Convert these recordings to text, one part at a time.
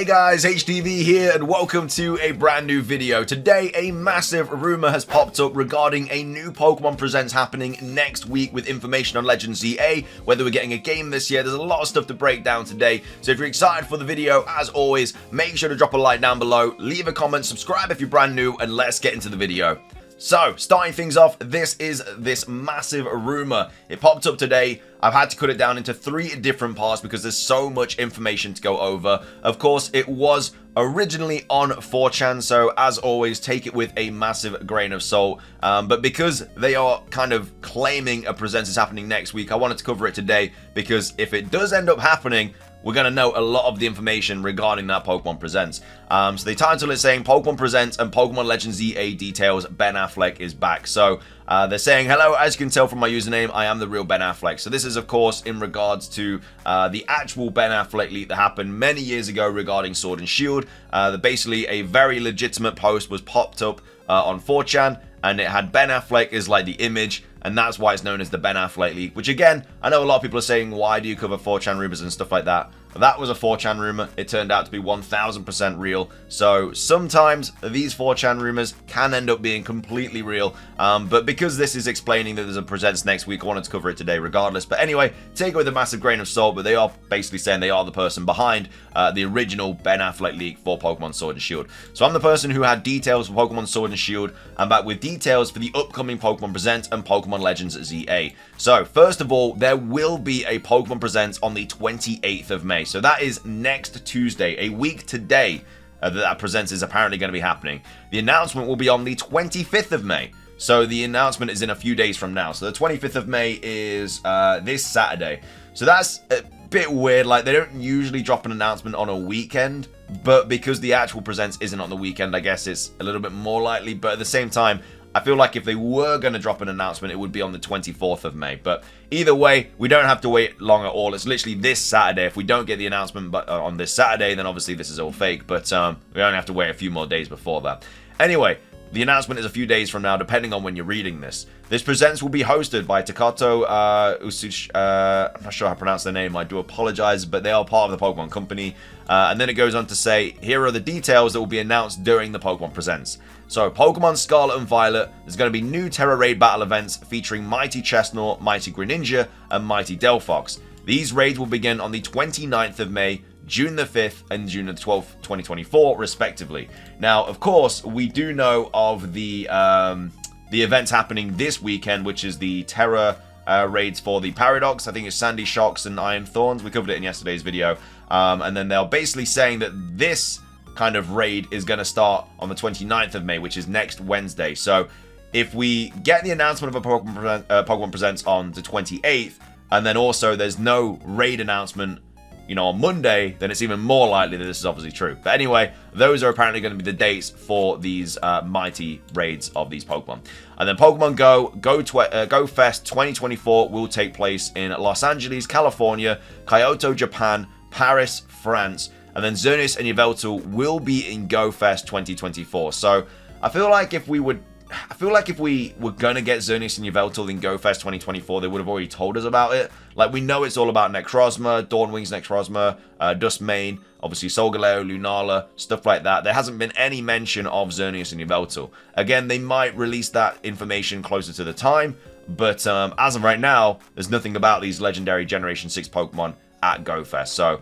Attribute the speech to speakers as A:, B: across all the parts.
A: Hey guys, HDvee here and welcome to a brand new video. Today, a massive rumor has popped up regarding a new Pokemon Presents happening next week with information on Legend ZA, whether we're getting a game this year. There's a lot of stuff to break down today, so if you're excited for the video, as always, make sure to drop a like down below, leave a comment, subscribe if you're brand new, and let's get into the video. So, starting things off, this is this massive rumor. It popped up today. I've had to cut it down into 3 different parts because there's so much information to go over. Of course, it was originally on 4chan, so as always, take it with a massive grain of salt. But because they are kind of claiming a present is happening next week, I wanted to cover it today because if it does end up happening, we're going to know a lot of the information regarding that Pokemon Presents. So the title is saying Pokemon Presents and Pokemon Legends ZA details, Ben Affleck is back. So they're saying, hello, as you can tell from my username, I am the real Ben Affleck. So this is, of course, in regards to the actual Ben Affleck leak that happened many years ago regarding Sword and Shield. Basically, a very legitimate post was popped up on 4chan, and it had Ben Affleck as like the image, and that's why it's known as the Ben Affleck leak, which again, I know a lot of people are saying, why do you cover 4chan rumors and stuff like that? That was a 4chan rumor. It turned out to be 1000% real. So sometimes these 4chan rumors can end up being completely real. But because this is explaining that there's a presents next week, I wanted to cover it today regardless. But anyway, take it with a massive grain of salt, but they are basically saying they are the person behind the original Ben Affleck leak for Pokemon Sword and Shield. So I'm the person who had details for Pokemon Sword and Shield. I'm back with details for the upcoming Pokemon Presents and Pokemon Legends ZA. So first of all, there will be a Pokemon Presents on the 28th of May. So that is next Tuesday, a week today, that Presents is apparently going to be happening. The announcement will be on the 25th of May. So the announcement is in a few days from now. So the 25th of May is this Saturday. So that's a bit weird. Like, they don't usually drop an announcement on a weekend, but because the actual Presents isn't on the weekend, I guess it's a little bit more likely. But at the same time, I feel like if they were going to drop an announcement, it would be on the 24th of May. But either way, we don't have to wait long at all. It's literally this Saturday. If we don't get the announcement on this Saturday, then obviously this is all fake. But we only have to wait a few more days before that. Anyway, the announcement is a few days from now, depending on when you're reading this. This Presents will be hosted by Takato Usush. I'm not sure how to pronounce their name. I do apologize, but they are part of the Pokemon Company. And then it goes on to say, here are the details that will be announced during the Pokemon Presents. So, Pokemon Scarlet and Violet, there's going to be new Terra Raid battle events featuring Mighty Chestnut, Mighty Greninja, and Mighty Delphox. These raids will begin on the 29th of May, June the 5th, and June the 12th, 2024, respectively. Now, of course, we do know of the events happening this weekend, which is the Terra raids for the Paradox. I think it's Sandy Shocks and Iron Thorns. We covered it in yesterday's video. And then they're basically saying that this kind of raid is going to start on the 29th of May, which is next Wednesday. So if we get the announcement of a Pokemon Presents on the 28th, and then also there's no raid announcement, you know, on Monday, then it's even more likely that this is obviously true. But anyway, those are apparently going to be the dates for these mighty raids of these Pokemon. And then Pokemon Go Fest 2024 will take place in Los Angeles, California, Kyoto, Japan, Paris, France, and then Xerneas and Yveltal will be in Go Fest 2024. So I feel like if we were gonna get Xerneas and Yveltal in Go Fest 2024, they would have already told us about it. Like, we know it's all about Necrozma, Dawnwing's Necrozma, Dustmane, obviously Solgaleo, Lunala, stuff like that. There hasn't been any mention of Xerneas and Yveltal. Again, they might release that information closer to the time, but as of right now, there's nothing about these legendary Generation 6 Pokemon at Go Fest. So,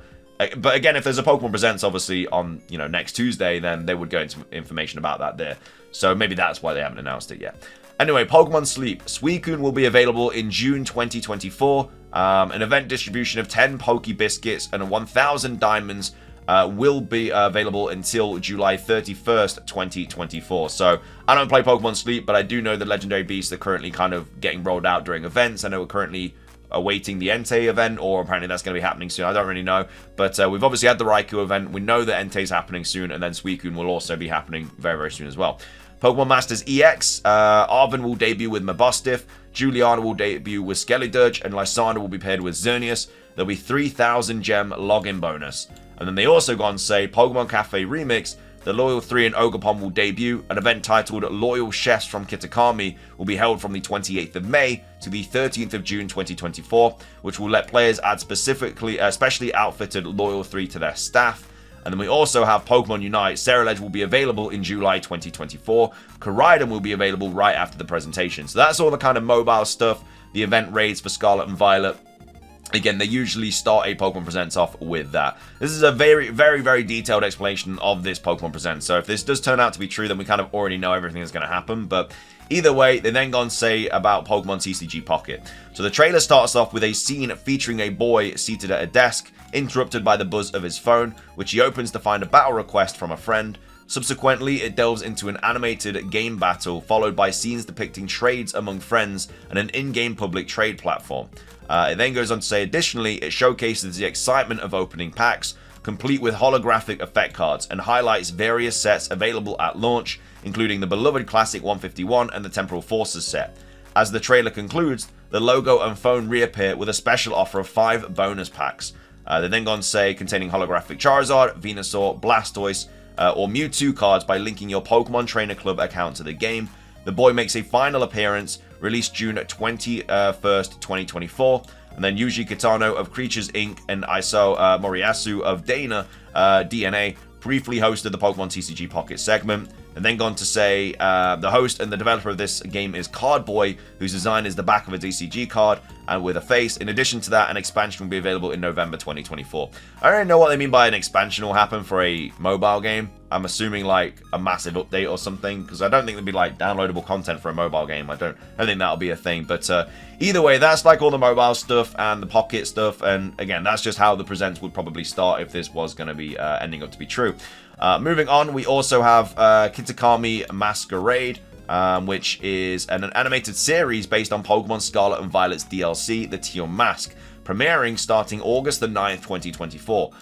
A: but again, if there's a Pokemon Presents obviously on, you know, next Tuesday, then they would go into information about that there. So maybe that's why they haven't announced it yet. Anyway, Pokemon Sleep. Suicune will be available in June 2024. An event distribution of 10 Poke Biscuits and 1,000 Diamonds will be available until July 31st, 2024. So I don't play Pokemon Sleep, but I do know the Legendary Beasts are currently kind of getting rolled out during events. I know we're currently awaiting the Entei event, or apparently that's going to be happening soon. I don't really know, but we've obviously had the Raikou event. We know that Entei's happening soon, and then Suicune will also be happening very, very soon as well. Pokemon Masters EX, Arven will debut with Mabostiff, Juliana will debut with Skellydirge, and Lysandre will be paired with Xerneas. There'll be 3,000 gem login bonus. And then they also go on to say, Pokemon Cafe Remix, the Loyal 3 and Ogerpon will debut. An event titled Loyal Chefs from Kitakami will be held from the 28th of May to the 13th of June 2024, which will let players add specially outfitted Loyal 3 to their staff. And then we also have Pokemon Unite. Ceruledge will be available in July 2024. Koraidon will be available right after the presentation. So that's all the kind of mobile stuff, the event raids for Scarlet and Violet. Again, they usually start a Pokemon Presents off with that. This is a very, very, very detailed explanation of this Pokemon Presents. So if this does turn out to be true, then we kind of already know everything that's going to happen. But either way, they then go on to say about Pokemon TCG Pocket. So the trailer starts off with a scene featuring a boy seated at a desk, interrupted by the buzz of his phone, which he opens to find a battle request from a friend. Subsequently, it delves into an animated game battle, followed by scenes depicting trades among friends and an in-game public trade platform. It then goes on to say, additionally, it showcases the excitement of opening packs, complete with holographic effect cards, and highlights various sets available at launch, including the beloved Classic 151 and the Temporal Forces set. As the trailer concludes, the logo and phone reappear with a special offer of 5 bonus packs. They then go on to say, containing holographic Charizard, Venusaur, Blastoise, or Mewtwo cards by linking your Pokemon Trainer Club account to the game. The boy makes a final appearance, released June 21st, 2024. And then Yuji Kitano of Creatures Inc. and Isao Moriyasu of DNA briefly hosted the Pokemon TCG Pocket segment. And then gone to say the host and the developer of this game is Cardboy, whose design is the back of a DCG card and with a face. In addition to that, an expansion will be available in November 2024. I don't really know what they mean by an expansion will happen for a mobile game. I'm assuming like a massive update or something, because I don't think there'd be like downloadable content for a mobile game. I don't think that'll be a thing. But either way, that's like all the mobile stuff and the Pocket stuff. And again, that's just how the presents would probably start if this was going to be ending up to be true. Moving on, we also have Kitakami Masquerade, which is an animated series based on Pokemon Scarlet and Violet's DLC, the Teal Mask, premiering starting August the 9th, 2024.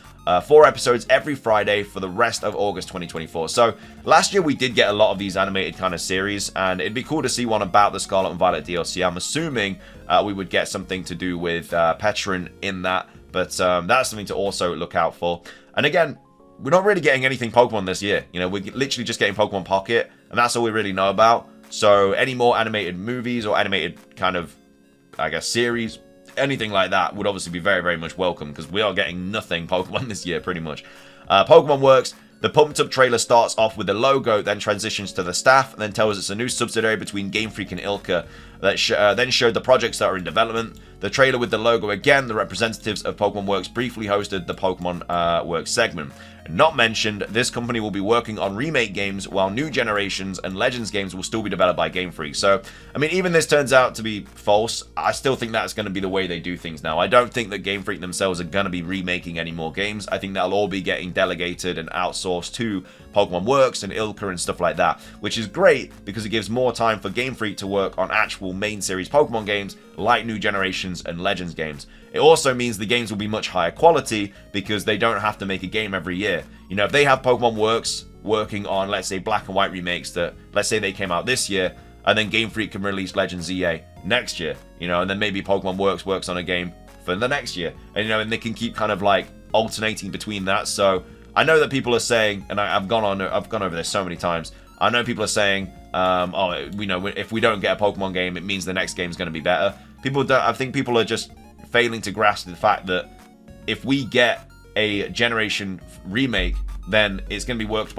A: 4 episodes every Friday for the rest of August 2024. So last year we did get a lot of these animated kind of series, and it'd be cool to see one about the Scarlet and Violet DLC. I'm assuming we would get something to do with Petron in that, but that's something to also look out for. And again, we're not really getting anything Pokemon this year. You know, we're literally just getting Pokemon Pocket, and that's all we really know about. So any more animated movies or animated kind of, I guess, series, anything like that would obviously be very, very much welcome, because we are getting nothing Pokemon this year, pretty much. Pokemon Works. The pumped-up trailer starts off with the logo, then transitions to the staff, and then tells us a new subsidiary between Game Freak and ILCA that then showed the projects that are in development. The trailer with the logo again, the representatives of Pokemon Works briefly hosted the Pokemon Works segment. Not mentioned, this company will be working on remake games, while new generations and Legends games will still be developed by Game Freak. So, I mean, even this turns out to be false, I still think that's going to be the way they do things now. I don't think that Game Freak themselves are going to be remaking any more games. I think that'll all be getting delegated and outsourced to Pokemon Works and ILCA and stuff like that, which is great because it gives more time for Game Freak to work on actual main series Pokemon games like new generations and Legends games. It also means the games will be much higher quality because they don't have to make a game every year. You know, if they have Pokemon Works working on, let's say, Black and White remakes that, let's say they came out this year, and then Game Freak can release Legends EA next year, you know, and then maybe Pokemon works on a game for the next year, and you know, and they can keep kind of like alternating between that. So I know that people are saying, and I've gone over this so many times, I know people are saying, oh, you know, if we don't get a Pokemon game, it means the next game is going to be better. I think people are just failing to grasp the fact that if we get a generation remake, then it's going to be worked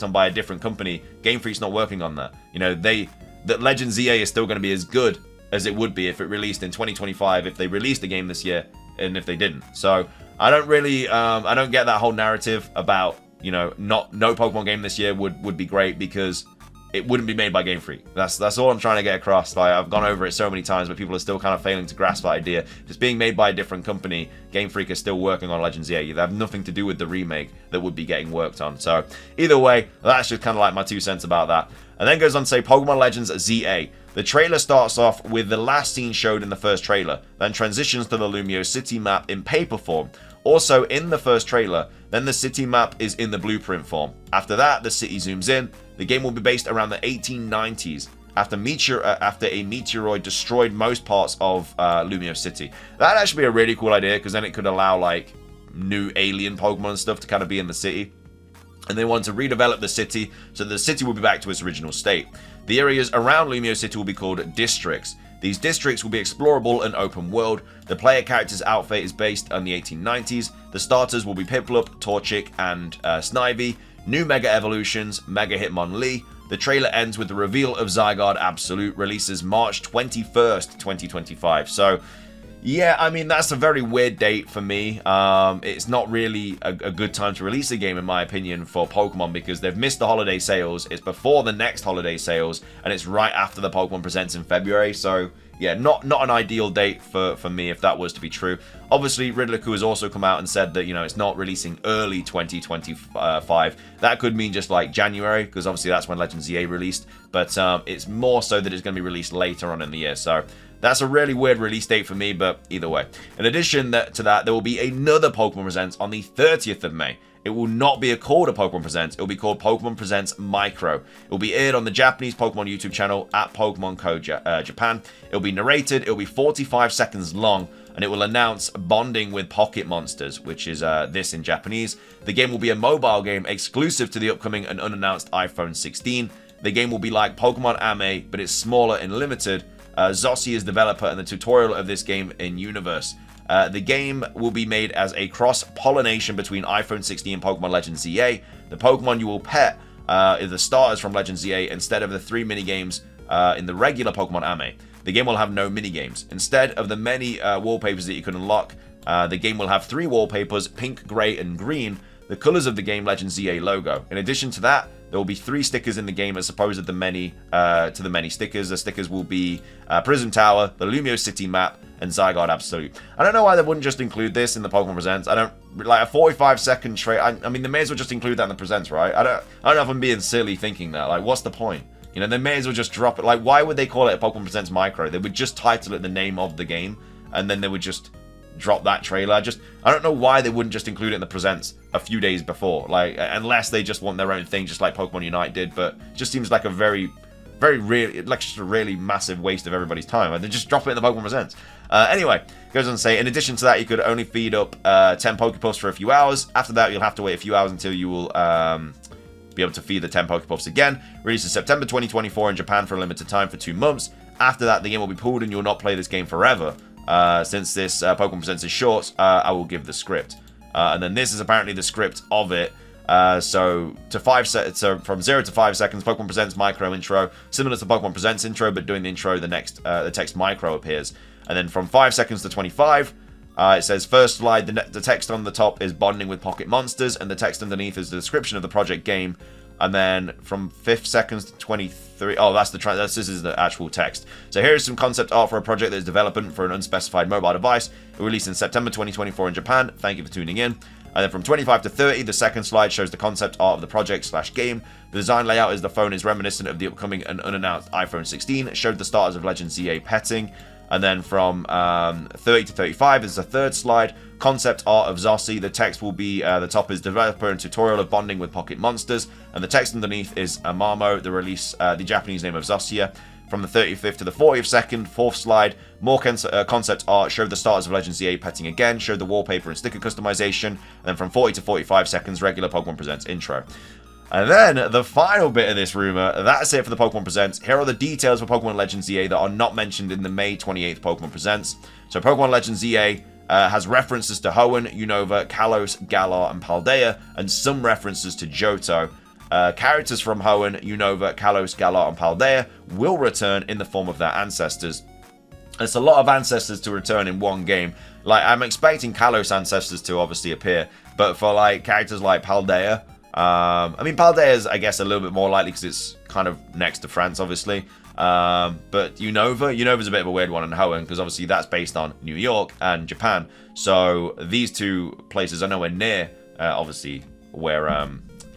A: on by a different company. Game Freak's not working on that. You know, that Legends EA is still going to be as good as it would be if it released in 2025 if they released a game this year, and if they didn't. So I don't really I don't get that whole narrative about, you know, no Pokemon game this year would be great, because it wouldn't be made by Game Freak. That's all I'm trying to get across. Like, I've gone over it so many times, but people are still kind of failing to grasp that idea. If it's being made by a different company, Game Freak is still working on Legends EA. They have nothing to do with the remake that would be getting worked on. So either way, that's just kind of like my 2 cents about that. And then goes on to say Pokemon Legends ZA. The trailer starts off with the last scene showed in the first trailer, then transitions to the Lumio City map in paper form. Also in the first trailer, then the city map is in the blueprint form. After that, the city zooms in. The game will be based around the 1890s, after a meteoroid destroyed most parts of Lumio City. That'd actually be a really cool idea, because then it could allow like new alien Pokemon and stuff to kind of be in the city. And they want to redevelop the city so the city will be back to its original state. The areas around Lumio City will be called districts. These districts will be explorable and open world. The player character's outfit is based on the 1890s. The starters will be Piplup, Torchic, and Snivy. New Mega Evolutions, Mega Hitmonlee. The trailer ends with the reveal of Zygarde Absolute, releases March 21st, 2025. So, yeah, I mean, that's a very weird date for me. It's not really a good time to release a game, in my opinion, for Pokemon, because they've missed the holiday sales. It's before the next holiday sales, and it's right after the Pokemon Presents in February. So, yeah, not an ideal date for me if that was to be true. Obviously, Riddler has also come out and said that, you know, it's not releasing early 2025. That could mean just like January, because obviously that's when Legends EA released. But it's more so that it's going to be released later on in the year. So that's a really weird release date for me, but either way. In addition to that, there will be another Pokemon Presents on the 30th of May. It will not be called a Pokemon Presents. It will be called Pokemon Presents Micro. It will be aired on the Japanese Pokemon YouTube channel at Pokemon Co. Japan. It will be narrated. It will be 45 seconds long, and it will announce bonding with pocket monsters, which is this in Japanese. The game will be a mobile game exclusive to the upcoming and unannounced iPhone 16. The game will be like Pokemon Ame, but it's smaller and limited. Zossi is developer and the tutorial of this game in universe. The game will be made as a cross-pollination between iPhone 16 and Pokemon Legends ZA. The Pokemon you will pet is the starters from Legends ZA instead of the 3 minigames in the regular Pokemon Ame. The game will have no minigames. Instead of the many wallpapers that you can unlock, the game will have 3 wallpapers, pink, grey, and green, the colors of the game Legends ZA logo. In addition to that, there will be 3 stickers in the game as opposed to the many stickers. The stickers will be Prism Tower, the Lumio City map, and Zygarde Absolute. I don't know why they wouldn't just include this in the Pokemon Presents. I don't like a 45-second trailer. I mean, they may as well just include that in the Presents, right? I don't know if I'm being silly thinking that. Like, what's the point? You know, they may as well just drop it. Like, why would they call it a Pokemon Presents Micro? They would just title it the name of the game, and then they would just drop that trailer. I don't know why they wouldn't just include it in the Presents a few days before. Like, unless they just want their own thing, just like Pokemon Unite did. But it just seems like a very like just a really massive waste of everybody's time. Like, they just drop it in the Pokemon Presents. Anyway, goes on to say, in addition to that, you could only feed up 10 Pokepuffs for a few hours. After that, you'll have to wait a few hours until you will be able to feed the 10 Pokepuffs again. Released in September 2024 in Japan for a limited time for 2 months. After that, the game will be pulled and you will not play this game forever. Since this Pokemon Presents is short, I will give the script. And then this is apparently the script of it. So from 0 to 5 seconds, Pokemon Presents Micro intro, similar to Pokemon Presents intro, but doing the intro, the text Micro appears. And then from 5 seconds to 25, it says first slide, the text on the top is bonding with pocket monsters, and the text underneath is the description of the project game. And then from 5 seconds to 23, this is the actual text. So here is some concept art for a project that is development for an unspecified mobile device. It released in September 2024 in Japan. Thank you for tuning in. And then from 25 to 30, the second slide shows the concept art of the project/game. The design layout is the phone is reminiscent of the upcoming and unannounced iPhone 16. It showed the starters of Legends ZA petting. And then from 30 to 35 is the third slide. Concept art of Zossi. The text will be, the top is developer and tutorial of bonding with pocket monsters. And the text underneath is Amamo, the Japanese name of Zossia. From the 35th to the 40th second, fourth slide, more concept art, showed the starters of Legends ZA petting again, showed the wallpaper and sticker customization, and then from 40 to 45 seconds, regular Pokemon Presents intro. And then, the final bit of this rumor, that's it for the Pokemon Presents. Here are the details for Pokemon Legends ZA that are not mentioned in the May 28th Pokemon Presents. So Pokemon Legends ZA has references to Hoenn, Unova, Kalos, Galar, and Paldea, and some references to Johto. Characters from Hoenn, Unova, Kalos, Galar, and Paldea will return in the form of their ancestors. It's a lot of ancestors to return in one game. Like, I'm expecting Kalos ancestors to obviously appear, but for like characters like Paldea, I mean, Paldea is, I guess, a little bit more likely because it's kind of next to France, obviously. But Unova's a bit of a weird one, and Hoenn, because obviously that's based on New York and Japan. So these two places are nowhere near, obviously, where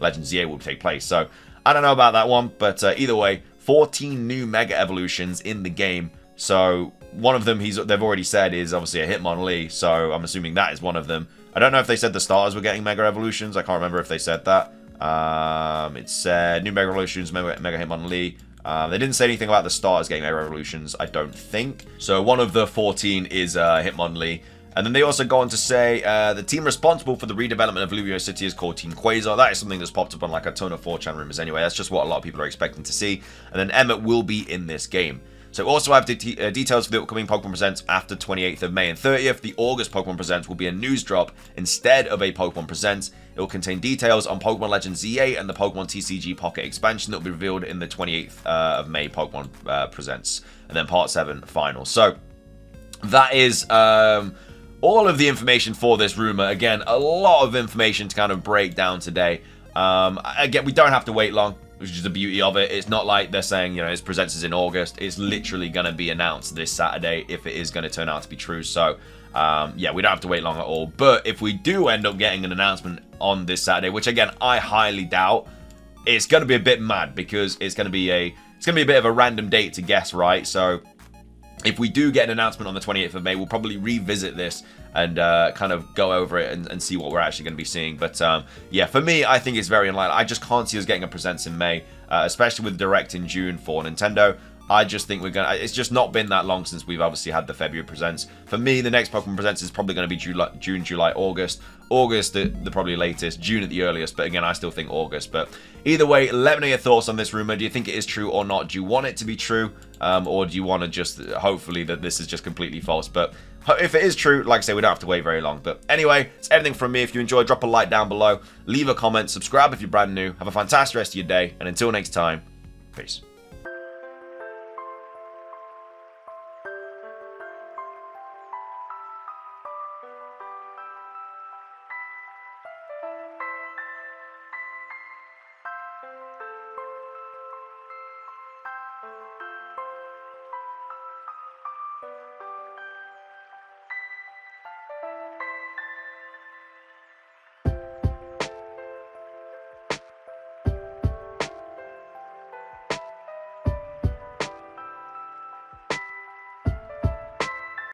A: Legends ZA will take place. So I don't know about that one, but either way, 14 new Mega Evolutions in the game. So one of them they've already said is obviously a Hitmonlee, so I'm assuming that is one of them. I don't know if they said the starters were getting Mega Evolutions. I can't remember if they said that. It said new Mega Evolutions, Mega Hitmonlee. They didn't say anything about the starters getting Mega Evolutions, I don't think. So one of the 14 is Hitmonlee. And then they also go on to say the team responsible for the redevelopment of Lumio City is called Team Quasar. That is something that's popped up on like a ton of 4chan rumors anyway. That's just what a lot of people are expecting to see. And then Emmett will be in this game. So also have details for the upcoming Pokemon Presents after 28th of May and 30th. The August Pokemon Presents will be a news drop instead of a Pokemon Presents. It will contain details on Pokemon Legends Z8 and the Pokemon TCG Pocket expansion that will be revealed in the 28th of May Pokemon Presents. And then Part 7 final. So that is all of the information for this rumor. Again, a lot of information to kind of break down today. Again, we don't have to wait long, which is the beauty of it. It's not like they're saying, you know, it presents in August. It's literally going to be announced this Saturday if it is going to turn out to be true. So, yeah, we don't have to wait long at all. But if we do end up getting an announcement on this Saturday, which again, I highly doubt, it's going to be a bit mad because it's going to be a bit of a random date to guess, right? So if we do get an announcement on the 28th of May, we'll probably revisit this and kind of go over it and see what we're actually going to be seeing. But yeah, for me, I think it's very unlikely. I just can't see us getting a Presents in May, especially with Direct in June for Nintendo. I just think it's just not been that long since we've obviously had the February Presents. For me, the next Pokemon Presents is probably going to be June, July, August. August, the probably latest. June at the earliest. But again, I still think August. But either way, let me know your thoughts on this rumor. Do you think it is true or not? Do you want it to be true? Or do you want to just, hopefully, that this is just completely false? But if it is true, like I say, we don't have to wait very long. But anyway, it's everything from me. If you enjoyed, drop a like down below. Leave a comment. Subscribe if you're brand new. Have a fantastic rest of your day. And until next time, peace.